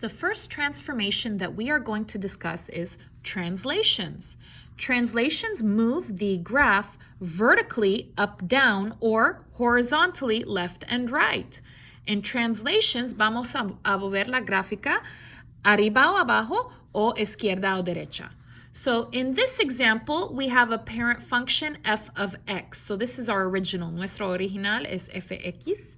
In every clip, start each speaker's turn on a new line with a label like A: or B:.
A: The first transformation that we are going to discuss is translations. Translations move the graph vertically up, down, or horizontally left and right. In translations, vamos a mover la gráfica arriba o abajo o izquierda o derecha. So in this example, we have a parent function f of x. So this is our original. Nuestro original es fx.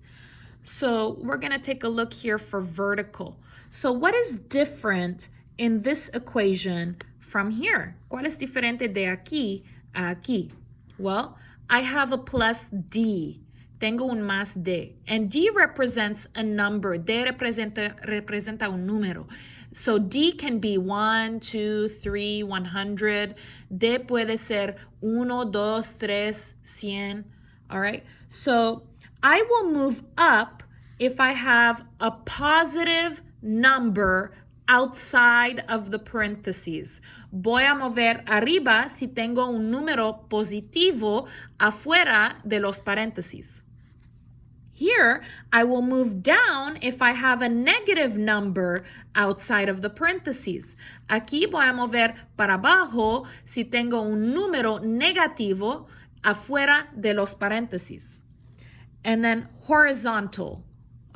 A: So we're going to take a look here for vertical. So what is different in this equation from here? ¿Cuál es diferente de aquí a aquí? Well, I have a plus d. Tengo un más d. And d represents a number. D representa un número. So d can be 1, 2, 3, 100. D puede ser 1, 2, 3, 100. All right? So I will move up if I have a positive number outside of the parentheses. Voy a mover arriba si tengo un número positivo afuera de los paréntesis. Here, I will move down if I have a negative number outside of the parentheses. Aquí voy a mover para abajo si tengo un número negativo afuera de los paréntesis. And then horizontal.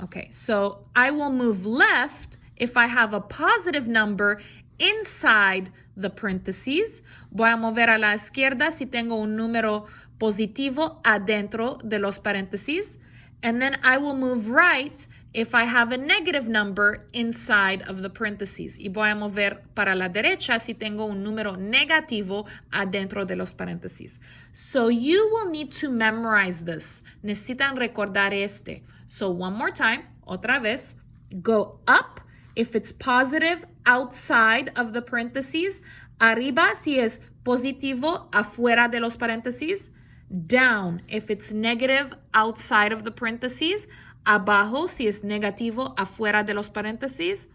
A: Okay, so I will move left if I have a positive number inside the parentheses. Voy a mover a la izquierda si tengo un número positivo adentro de los paréntesis. And then I will move right if I have a negative number inside of the parentheses. Y voy a mover para la derecha si tengo un número negativo adentro de los paréntesis. So you will need to memorize this. Necesitan recordar este. So one more time, otra vez, go up if it's positive outside of the parentheses. Arriba si es positivo afuera de los paréntesis. Down if it's negative outside of the parentheses. Abajo si es negativo afuera de los paréntesis.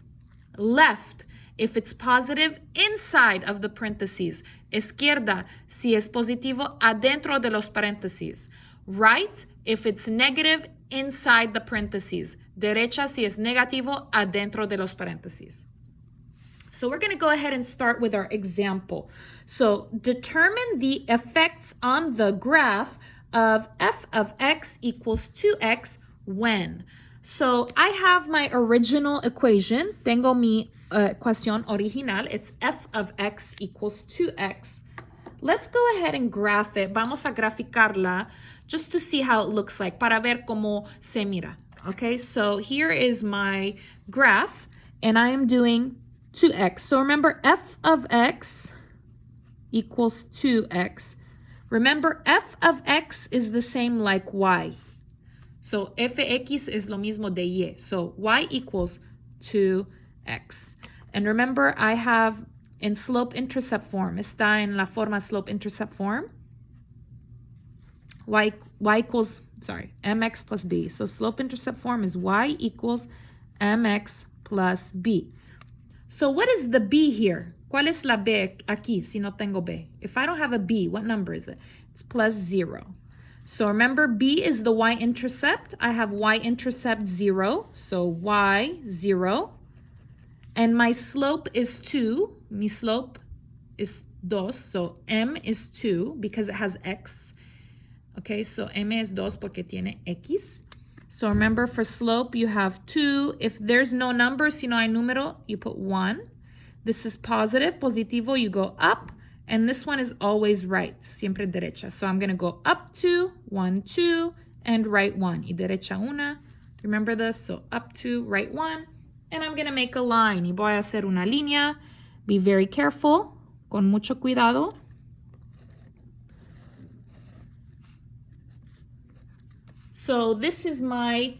A: Left if it's positive inside of the parentheses. Izquierda si es positivo adentro de los paréntesis. Right if it's negative inside the parentheses. Derecha si es negativo adentro de los paréntesis. So we're going to go ahead and start with our example. So determine the effects on the graph of f of x equals 2x when. So I have my original equation. Tengo mi ecuación original. It's f of x equals 2x. Let's go ahead and graph it. Vamos a graficarla just to see how it looks like, para ver cómo se mira. Okay, so here is my graph, and I am doing 2x. So remember, f of x equals 2x. Remember, f of x is the same like y. So fx es lo mismo de y. So y equals 2x. And remember, I have in slope-intercept form. Está en la forma slope-intercept form. Y equals, mx plus b. So slope-intercept form is y equals mx plus b. So what is the b here? ¿Cuál es la b aquí si no tengo b? If I don't have a b, what number is it? It's plus 0. So remember, b is the y-intercept. I have y-intercept 0. So y, 0. And my slope is 2. My slope is 2. So m is 2 because it has x. Okay, so m es 2 porque tiene x. So remember, for slope, you have 2. If there's no number, si no hay número, you put 1. This is positive, positivo, you go up. And this one is always right, siempre derecha. So I'm going to go up 2, 1, 2, and right 1. Y derecha una. Remember this? So up 2, right 1. And I'm going to make a line. Y voy a hacer una línea. Be very careful, con mucho cuidado. So this is my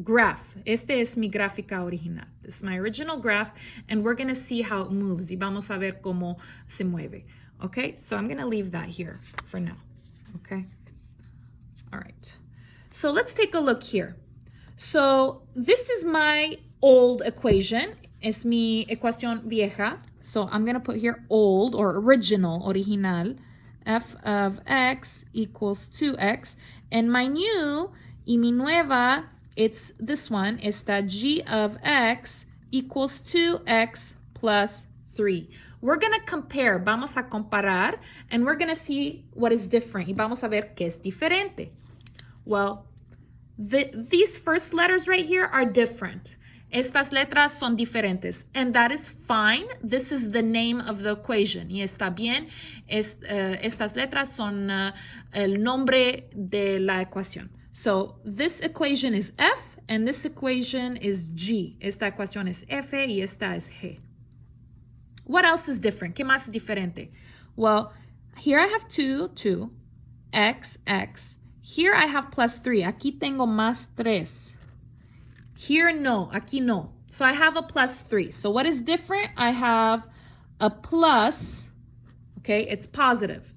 A: graph. Este es mi gráfica original. This is my original graph, and we're going to see how it moves. Y vamos a ver cómo se mueve. Okay, so I'm going to leave that here for now. Okay, all right. So let's take a look here. So this is my old equation. Es mi ecuación vieja. So I'm going to put here old or original, original. F of x equals 2x. And my new, y mi nueva, it's this one, is that g of x equals 2x plus 3. We're going to compare, vamos a comparar, and we're going to see what is different. Y vamos a ver qué es diferente. Well, these first letters right here are different. Estas letras son diferentes, and that is fine. This is the name of the equation. Y está bien. Estas letras son el nombre de la ecuación. So this equation is F, and this equation is G. Esta ecuación es F y esta es G. What else is different? ¿Qué más es diferente? Well, here I have 2, x, x. Here I have plus 3. Aquí tengo más 3. Here, no. Aquí no. So I have a plus 3. So what is different? I have a plus. Okay, it's positive.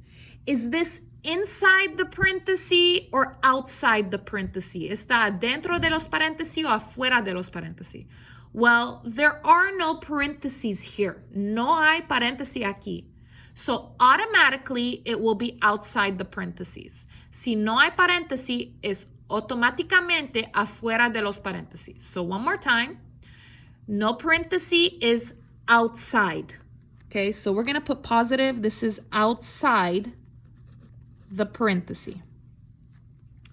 A: Is this inside the parenthesis or outside the parenthesis? ¿Está dentro de los paréntesis o afuera de los paréntesis? Well, there are no parentheses here. No hay paréntesis aquí. So automatically, it will be outside the parentheses. Si no hay paréntesis, es automáticamente afuera de los paréntesis. So one more time. No parenthesis is outside. Okay, so we're going to put positive. This is outside the parenthesis.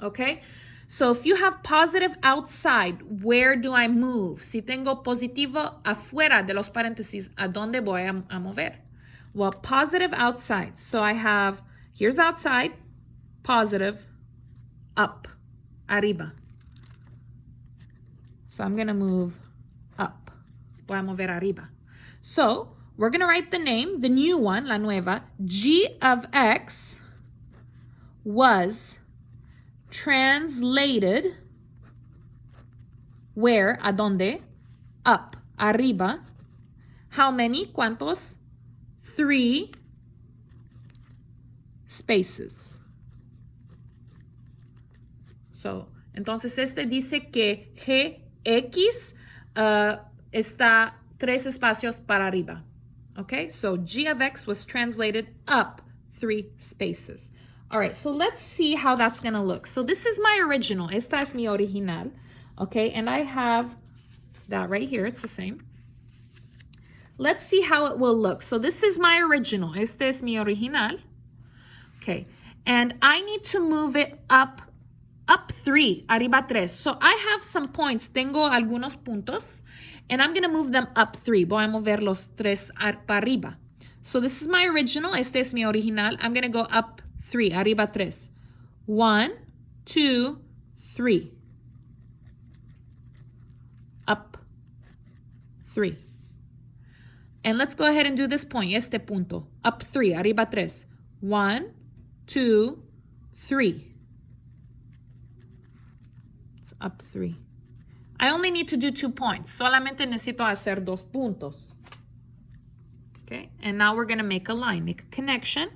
A: Okay, so if you have positive outside, where do I move? Si tengo positivo afuera de los paréntesis, ¿a dónde voy a mover? Well, positive outside. So I have, here's outside, positive, up, arriba. So I'm going to move up. Voy a mover arriba. So we're going to write the name, the new one, la nueva. G of x was translated where? ¿A dónde? Up, arriba. How many? ¿Cuántos? 3 spaces. So, entonces este dice que Gx está 3 espacios para arriba. Okay, so G of x was translated up 3 spaces. All right, so let's see how that's going to look. So this is my original. Esta es mi original. Okay, and I have that right here. It's the same. Let's see how it will look. So this is my original. Este es mi original. Okay, and I need to move it up 3, arriba 3. So I have some points. Tengo algunos puntos, and I'm going to move them up 3. Voy a mover los 3 para arriba. So this is my original. Este es mi original. I'm going to go up 3, arriba 3. 1, 2, 3. Up 3. And let's go ahead and do this point, este punto. Up 3, arriba 3. 1, 2, 3. It's up 3. I only need to do 2 points. Solamente necesito hacer 2 puntos. Okay, and now we're going to make a line, make a connection.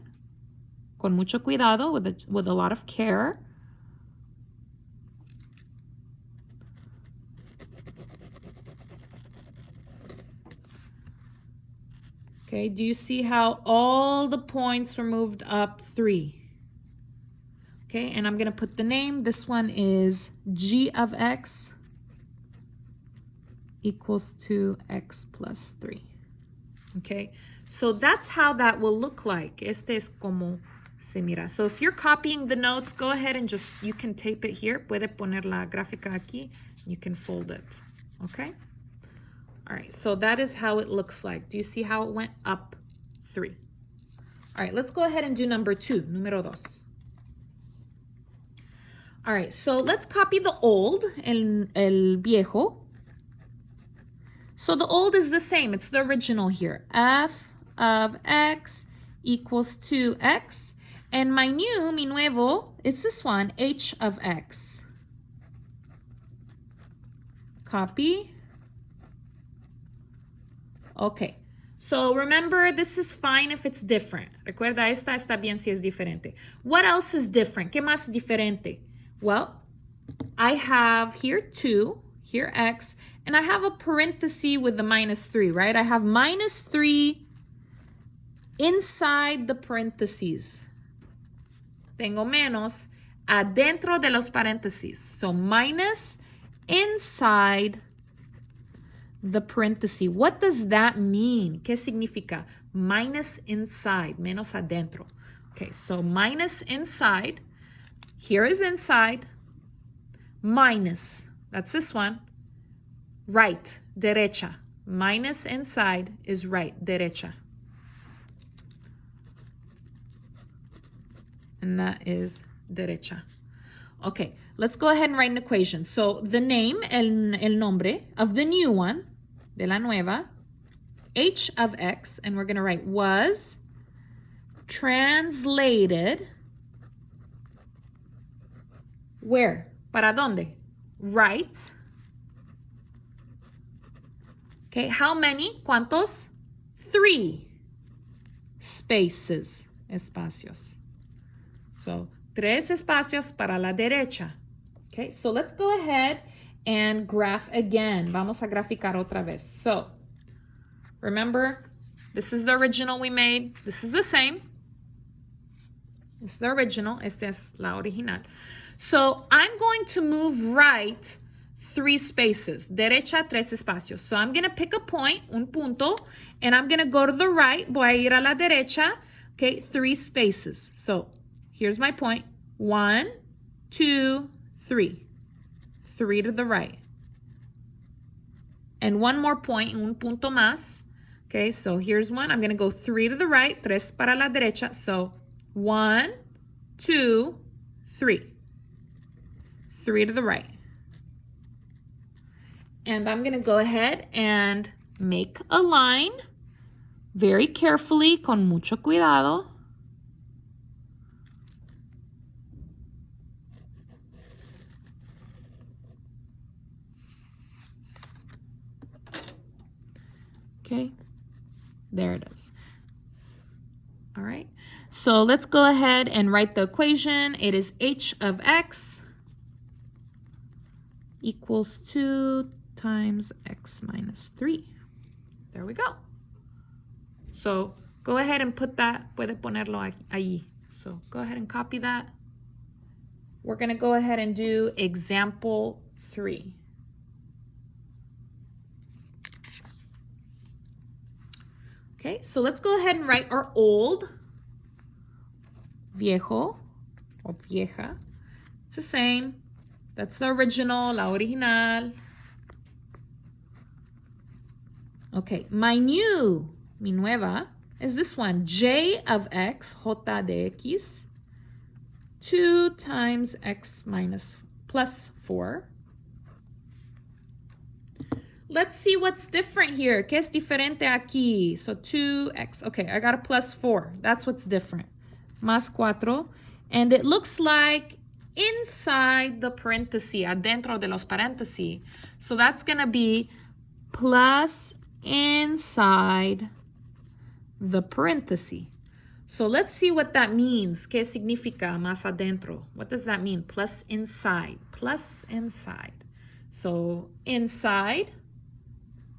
A: Con mucho cuidado, with a lot of care. Okay, do you see how all the points were moved up 3? Okay, and I'm going to put the name. This one is G of x equals 2x plus 3. Okay, so that's how that will look like. Este es como se mira. So if you're copying the notes, go ahead and you can tape it here. Puede poner la gráfica aquí. You can fold it. Okay? All right, so that is how it looks like. Do you see how it went up 3? All right, let's go ahead and do number 2, número 2. All right, so let's copy the old, el viejo. So the old is the same. It's the original here. F of x equals 2x. And my new, mi nuevo, is this one, h of x. Copy. Okay. So remember, this is fine if it's different. Recuerda, esta está bien si es diferente. What else is different? ¿Qué más diferente? Well, I have here 2, here x, and I have a parenthesis with the minus 3, right? I have minus 3 inside the parentheses. Tengo menos adentro de los paréntesis. So minus inside the parenthesis. What does that mean? ¿Qué significa? Minus inside, menos adentro. Okay, so minus inside. Here is inside. Minus, that's this one. Right, derecha. Minus inside is right, derecha. And that is derecha. Okay, let's go ahead and write an equation. So the name, el nombre of the new one, de la nueva, h of x, and we're going to write was translated where? ¿Para dónde? Right. Okay, how many? ¿Cuántos? 3 spaces, espacios. So, 3 espacios para la derecha. Okay, so let's go ahead and graph again. Vamos a graficar otra vez. So, remember, this is the original we made. This is the same. This is the original. Esta es la original. So, I'm going to move right 3 spaces. Derecha, 3 espacios. So, I'm going to pick a point, un punto, and I'm going to go to the right. Voy a ir a la derecha. Okay, 3 spaces. So, here's my point. 1, 2, 3. 3 to the right. And one more point, un punto más. Okay, so here's one. I'm going to go 3 to the right, 3 para la derecha. So 1, 2, 3. 3 to the right. And I'm going to go ahead and make a line very carefully, con mucho cuidado. Okay, there it is. All right, so let's go ahead and write the equation. It is h of x equals 2 times x minus 3. There we go. So go ahead and put that, puede ponerlo ahí. So go ahead and copy that. We're going to go ahead and do example 3. Okay, so let's go ahead and write our old, viejo, or vieja. It's the same. That's the original, la original. Okay, my new, mi nueva, is this one. J of x, j de x, 2 times x minus plus 4. Let's see what's different here. ¿Qué es diferente aquí? So 2x. Okay, I got a plus 4. That's what's different. Más 4. And it looks like inside the parenthesis, adentro de los paréntesis. So that's going to be plus inside the parenthesis. So let's see what that means. ¿Qué significa más adentro? What does that mean? Plus inside. Plus inside. So inside.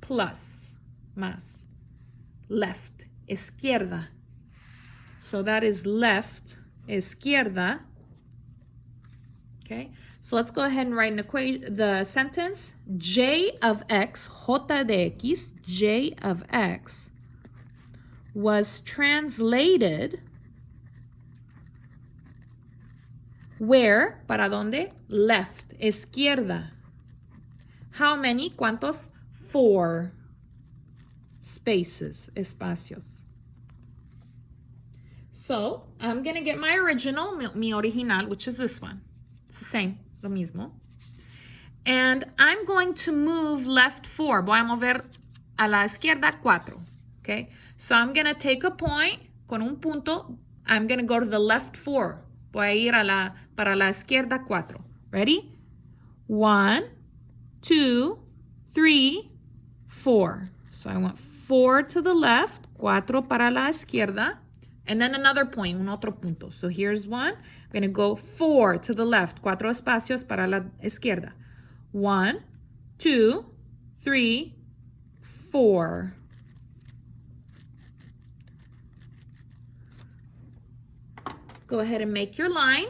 A: Plus, más, left, izquierda. So that is left, izquierda. Okay, so let's go ahead and write an equation, the sentence. J of x, j de x, J of x was translated where? ¿Para dónde? Left, izquierda. How many? ¿Cuántos? 4 spaces, espacios. So, I'm going to get my original, mi original, which is this one. It's the same, lo mismo. And I'm going to move left 4. Voy a mover a la izquierda 4. Okay? So, I'm going to take a point, con un punto, I'm going to go to the left 4. Voy a ir para la izquierda 4. Ready? 1, 2, 3, 4. So I want 4 to the left, 4 para la izquierda, and then another point, un otro punto. So here's one. I'm going to go 4 to the left, 4 espacios para la izquierda. 1, 2, 3, 4. Go ahead and make your line.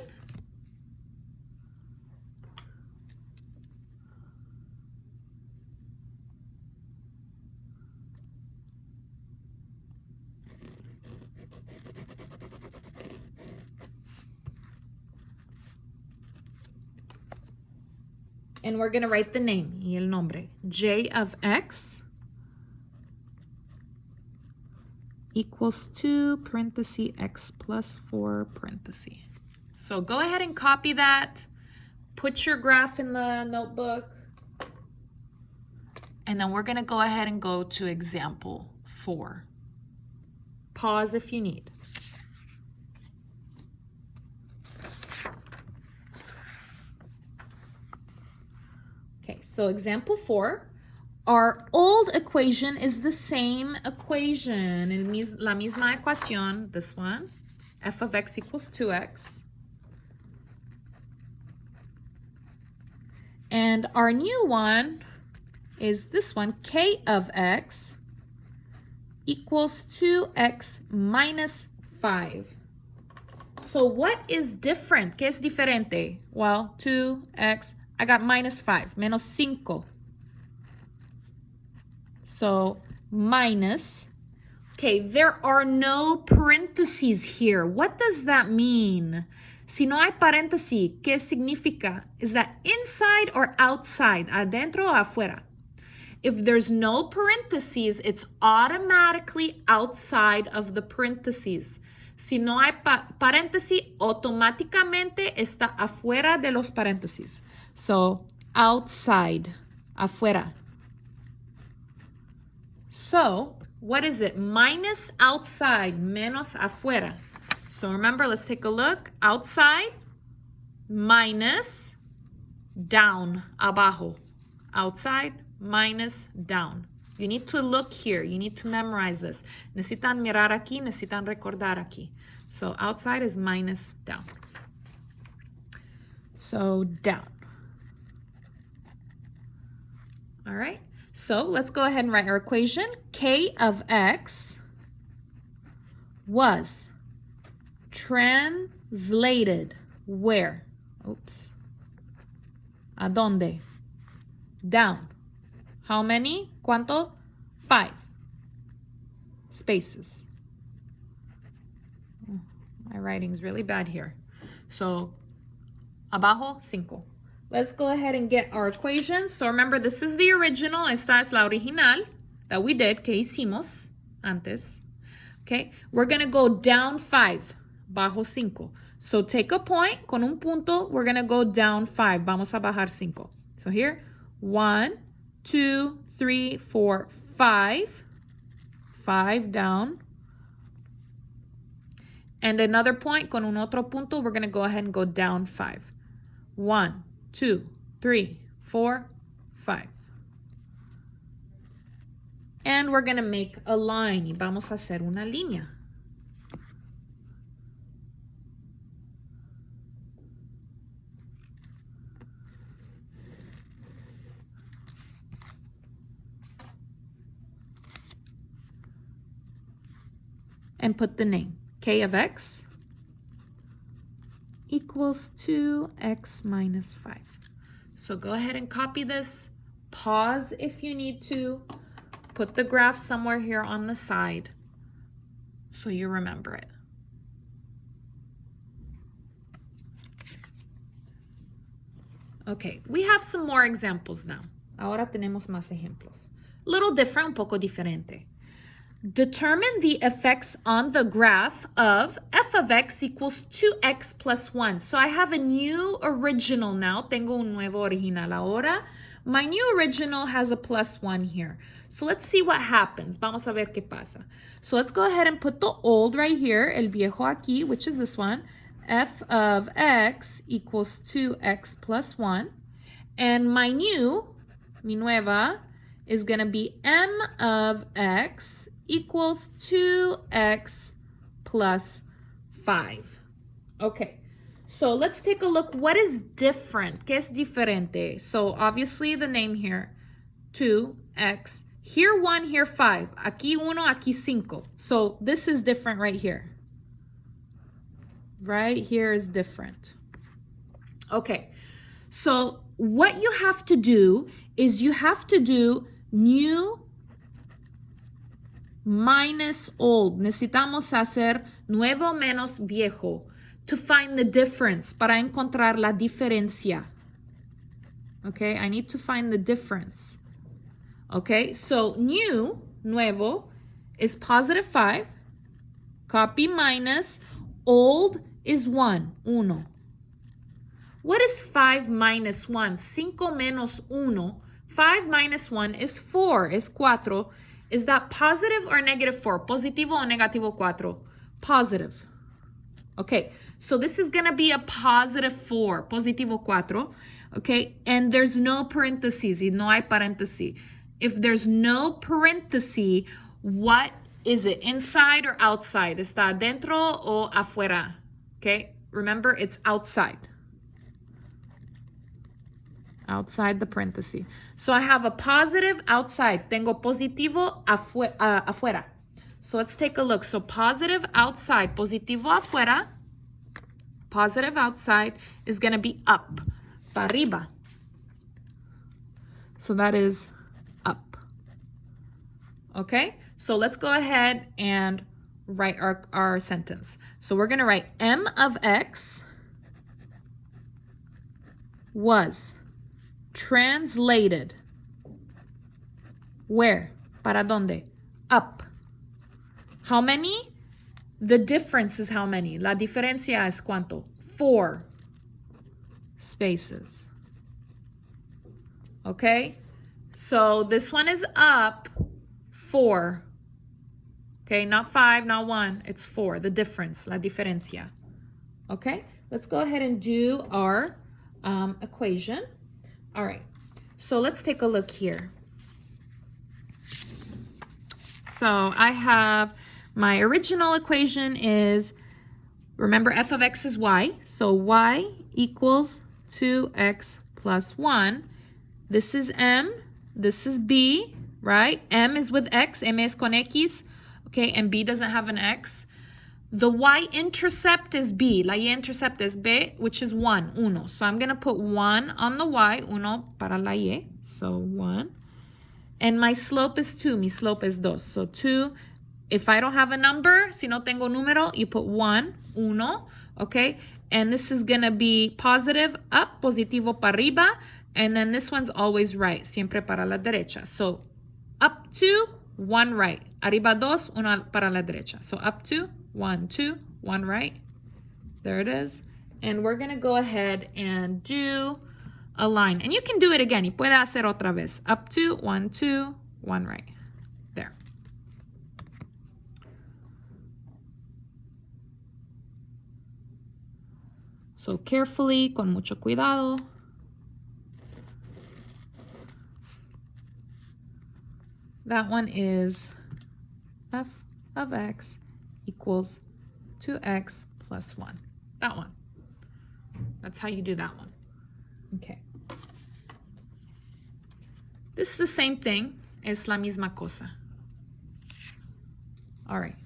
A: And we're going to write the name, y el nombre. J of x equals 2 parenthesis x plus 4 parenthesis. So go ahead and copy that. Put your graph in the notebook. And then we're going to go ahead and go to example 4. Pause if you need. Okay, so example 4. Our old equation is the same equation. La misma ecuación, this one. F of x equals 2x. And our new one is this one, k of x equals 2x minus 5. So what is different? ¿Qué es diferente? Well, 2x, I got minus 5, menos 5. So minus, okay, there are no parentheses here. What does that mean? Si no hay paréntesis, ¿qué significa? Is that inside or outside? Adentro o afuera? If there's no parentheses, it's automatically outside of the parentheses. Si no hay paréntesis, automáticamente está afuera de los paréntesis. So, outside, afuera. So, what is it? Minus outside, menos afuera. So remember, let's take a look. Outside, minus, down, abajo. Outside, minus, down. You need to look here. You need to memorize this. Necesitan mirar aquí, necesitan recordar aquí. So outside is minus, down. So down. All right. So let's go ahead and write our equation. K of x was translated where? Oops. ¿A dónde? Down. How many? ¿Cuánto? 5 spaces. My writing's really bad here. So, abajo, 5. Let's go ahead and get our equation. So remember, this is the original. Esta es la original that we did, que hicimos antes. Okay, we're going to go down 5, bajo 5. So take a point, con un punto, we're going to go down 5. Vamos a bajar 5. So here, 1, 2, 3, 4, 5. 5 down. And another point, con un otro punto, we're going to go ahead and go down 5. 1, 2, 3, 4, 5. And we're going to make a line. Y vamos a hacer una línea. And put the name. K of x equals 2x minus 5. So go ahead and copy this. Pause if you need to. Put the graph somewhere here on the side so you remember it. Okay, we have some more examples now. Ahora tenemos más ejemplos. Little different, un poco diferente. Determine the effects on the graph of f of x equals 2x plus 1. So I have a new original now. Tengo un nuevo original ahora. My new original has a plus 1 here. So let's see what happens. Vamos a ver qué pasa. So let's go ahead and put the old right here, el viejo aquí, which is this one. F of x equals 2x plus 1. And my new, mi nueva, is going to be m of x equals 2x plus 5. Okay, so let's take a look. What is different? ¿Qué es diferente? So obviously the name here, 2x. Here 1, here 5. Aquí 1, aquí 5. So this is different right here. Right here is different. Okay, so what you have to do is you have to do new minus old. Necesitamos hacer nuevo menos viejo to find the difference, para encontrar la diferencia. Okay, I need to find the difference. Okay, so nuevo, is positive 5. Copy minus. Old is 1, uno. What is 5 minus 1? 5 menos 1. 5 minus 1 is 4, is 4. Is that positive or negative 4? Positivo o negativo 4? Positive. Okay, so this is going to be a positive 4, positivo 4. Okay, and there's no parentheses, no hay paréntesis. If there's no parenthesis, what is it? Inside or outside? ¿Está adentro o afuera? Okay, remember it's outside. Outside the parenthesis. So I have a positive outside. Tengo positivo afuera. So let's take a look. So positive outside, positivo afuera. Positive outside is going to be up, para arriba. So that is up. Okay, so let's go ahead and write our sentence. So we're going to write M of X was translated. Where? ¿Para dónde? Up. How many? The difference is how many? La diferencia es cuánto? 4 spaces. Okay? So this one is up 4. Okay, not 5, not 1. It's 4. The difference, la diferencia. Okay? Let's go ahead and do our equation. All right. So let's take a look here. So I have my original equation is, remember f of x is y. So y equals 2x plus 1. This is m. This is b, right? M is with x. M es con x. Okay, and b doesn't have an x. The y-intercept is b. La y-intercept is b, which is 1, uno. So I'm going to put 1 on the y, uno para la y. So 1. And my slope is 2. Mi slope is 2. So 2. If I don't have a number, si no tengo número, you put 1, uno. Okay? And this is going to be positive up, positivo para arriba. And then this one's always right, siempre para la derecha. So up 2, 1 right. Arriba 2, uno para la derecha. So up 2, 1, 2, 1 right. There it is. And we're going to go ahead and do a line. And you can do it again. Y puede hacer otra vez. Up 2, 1, 2, 1 right. There. So carefully, con mucho cuidado. That one is f of x equals 2x plus 1. That one. That's how you do that one. Okay. This is the same thing. Es la misma cosa. All right.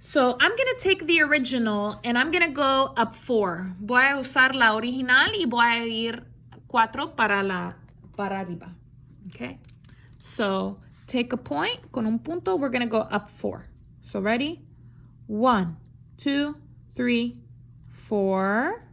A: So I'm going to take the original and I'm going to go up 4. Voy a usar la original y voy a ir 4 para arriba. Okay. So take a point, con un punto, we're going to go up 4. So ready? 1, 2, 3, 4.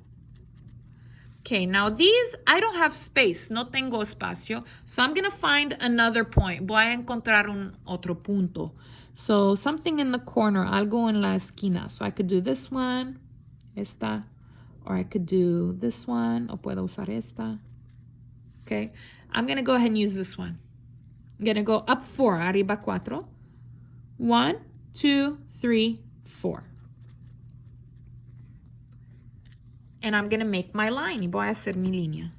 A: Okay, now these, I don't have space, no tengo espacio. So I'm going to find another point. Voy a encontrar un otro punto. So something in the corner, algo en la esquina. So I could do this one, esta, or I could do this one, o puedo usar esta. Okay, I'm going to go ahead and use this one. I'm going to go up 4, arriba 4. 1, 2, 3, 4. And I'm going to make my line. Y voy a hacer mi línea.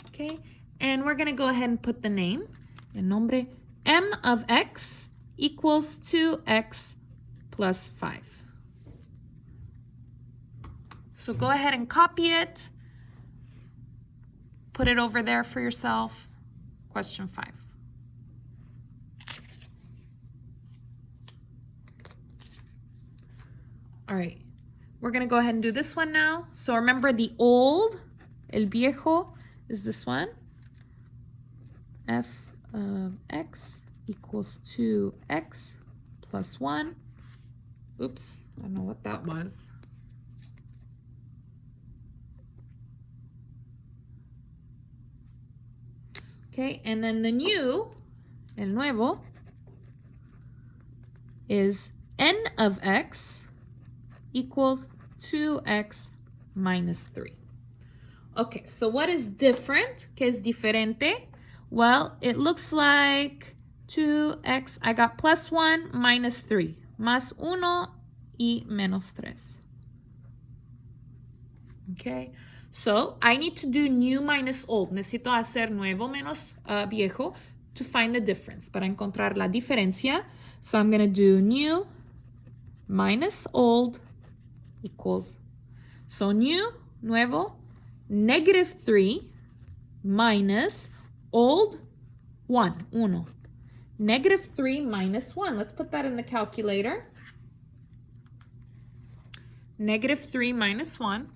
A: Okay, and we're going to go ahead and put the name. El nombre, M of X equals 2x plus 5. So go ahead and copy it. Put it over there for yourself. Question 5. All right, we're going to go ahead and do this one now. So remember the old, el viejo, is this one. f of x equals 2x plus 1. Oops, I don't know what that was. Okay, and then the new, el nuevo, is n of x equals 2x minus 3. Okay, so what is different? ¿Qué es diferente? Well, it looks like 2x, I got plus 1 minus 3, más 1 y menos 3. Okay, so I need to do new minus old. Necesito hacer nuevo menos viejo to find the difference, para encontrar la diferencia. So I'm going to do new minus old equals, so new, nuevo, negative 3 minus old 1. Negative 3 minus 1. Let's put that in the calculator. Negative 3 minus 1.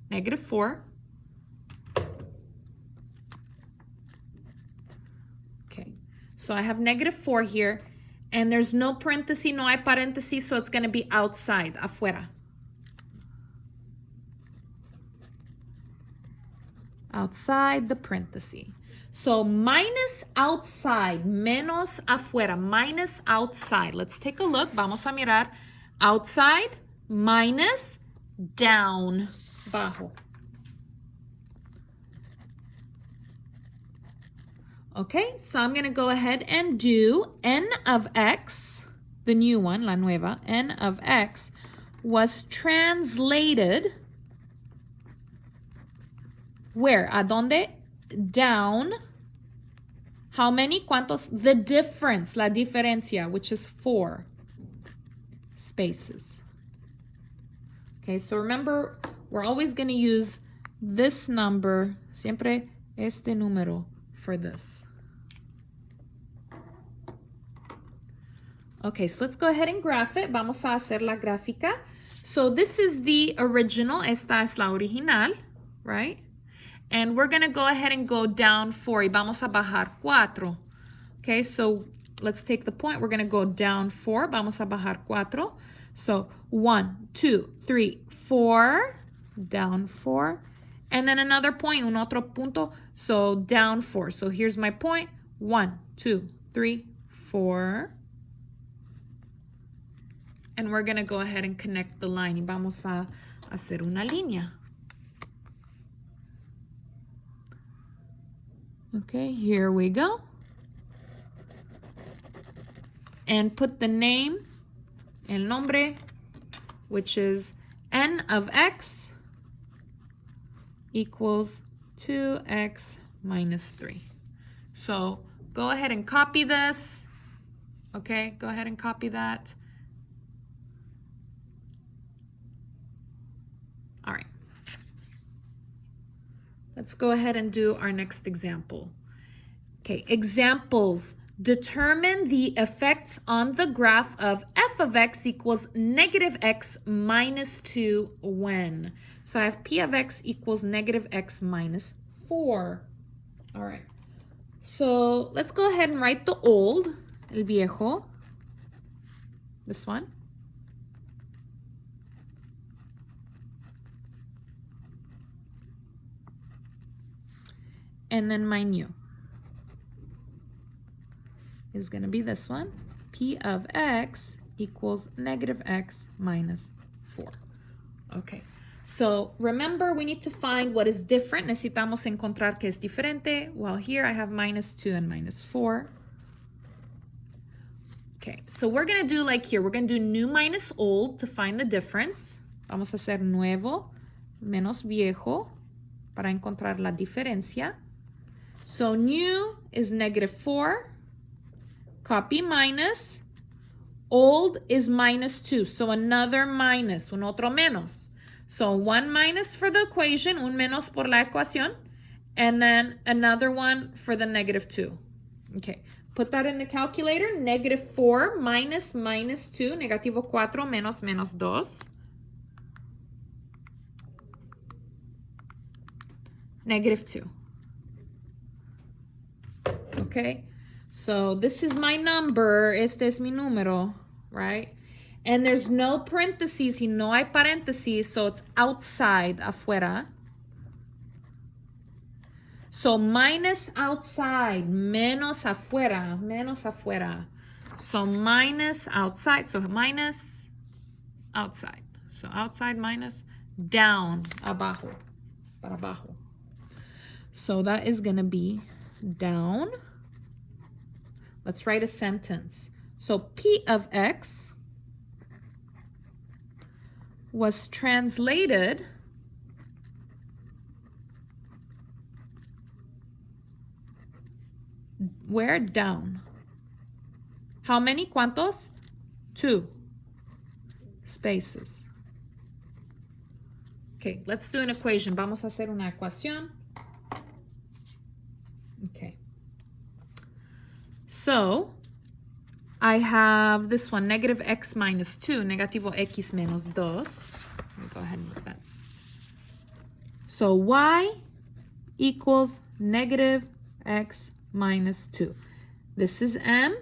A: Negative 4. Okay, so I have negative 4 here, and there's no parenthesis, no hay paréntesis, so it's going to be outside, afuera. Outside the parenthesis. So minus outside, menos afuera, minus outside. Let's take a look. Vamos a mirar. Outside minus down, bajo. Okay, so I'm going to go ahead and do n of x, the new one, la nueva, n of x was translated where? ¿A dónde? Down. How many? ¿Cuántos? The difference, la diferencia, which is 4 spaces. Okay, so remember, we're always going to use this number, siempre este número for this. Okay, so let's go ahead and graph it. Vamos a hacer la gráfica. So this is the original. Esta es la original, right? And we're going to go ahead and go down 4 y vamos a bajar 4. Okay, so let's take the point. We're going to go down 4. Vamos a bajar 4. So 1, 2, 3, 4. Down 4. And then another point, un otro punto. So down 4. So here's my point. 1, 2, 3, 4. And we're going to go ahead and connect the line. Y vamos a hacer una línea. Okay, here we go. And put the name, el nombre, which is n of x equals 2x minus 3. So go ahead and copy this. Okay, go ahead and copy that. All right. Let's go ahead and do our next example. Okay, examples. Determine the effects on the graph of f of x equals negative x minus 2 when. So I have p of x equals negative x minus 4. All right. So let's go ahead and write the old, el viejo, this one. And then my new is going to be this one. P of x equals negative x minus 4. Okay, so remember we need to find what is different. Necesitamos encontrar que es diferente. Well, here I have minus 2 and minus 4. Okay, so we're going to do like here. We're going to do new minus old to find the difference. Vamos a hacer nuevo menos viejo para encontrar la diferencia. So new is negative 4. Copy minus. Old is minus 2. So another minus, un otro menos. So one minus for the equation, un menos por la ecuación. And then another one for the negative 2. Okay, put that in the calculator. Negative 4 minus minus 2. Negativo 4 menos menos 2. negative 2. Okay, so this is my number, este es mi número, right? And there's no parentheses, y no hay paréntesis, so it's outside, afuera. So minus outside, menos afuera, menos afuera. So minus outside, so minus outside. So outside minus down, abajo, para abajo. So that is going to be down. Let's write a sentence. So P of X was translated where? Down. How many? ¿Cuántos? 2 spaces. Okay, let's do an equation. Vamos a hacer una ecuación. Okay. So, I have this one, negative x minus 2, negativo x menos 2. Let me go ahead and make that. So, y equals negative x minus 2. This is m,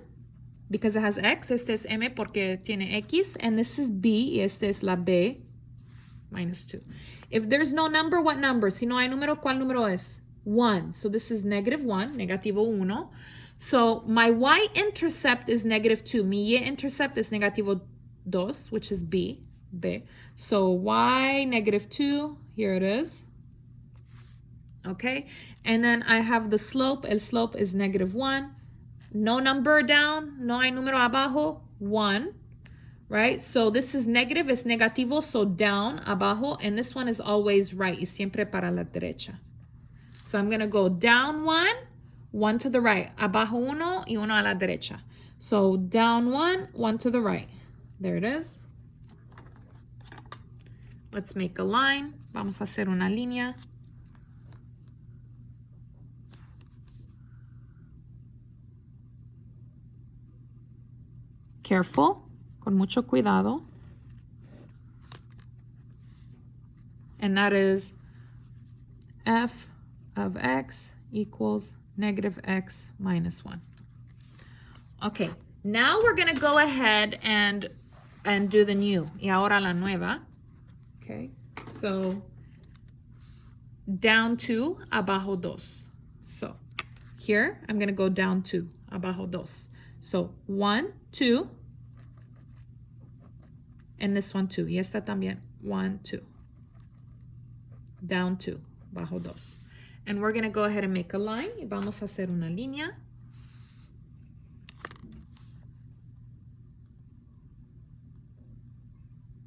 A: because it has x. Este es m porque tiene x. And this is b, y este es la b minus 2. If there's no number, what number? Si no hay número, ¿cuál número es? 1. So this is negative 1, negativo 1. So my y-intercept is negative 2. Mi y-intercept is negativo 2, which is b. So y negative 2, here it is. Okay, and then I have the slope. El slope is negative 1. No number down, no hay número abajo, 1. Right, so this is negative, es negativo, so down, abajo, and this one is always right, y siempre para la derecha. So I'm going to go down 1, 1 to the right, abajo 1, y 1 a la derecha. So down 1, 1 to the right. There it is. Let's make a line. Vamos a hacer una línea. Careful, con mucho cuidado. And that is f of x equals negative x minus 1. Okay, now we're going to go ahead and do the new. Y ahora la nueva. Okay, so down 2, abajo 2. So here, I'm going to go down 2, abajo 2. So 1, 2. And this one 2. Y esta también. 1, 2. Down 2. Bajo 2. And we're going to go ahead and make a line. Y vamos a hacer una línea.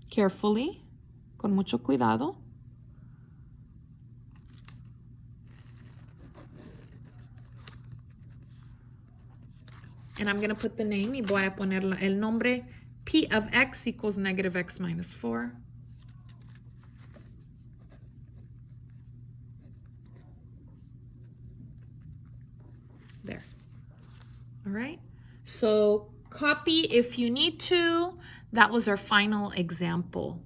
A: Carefully. Con mucho cuidado. And I'm going to put the name. Y voy a poner el nombre. P of x equals negative x minus 4. There. All right. So copy if you need to. That was our final example.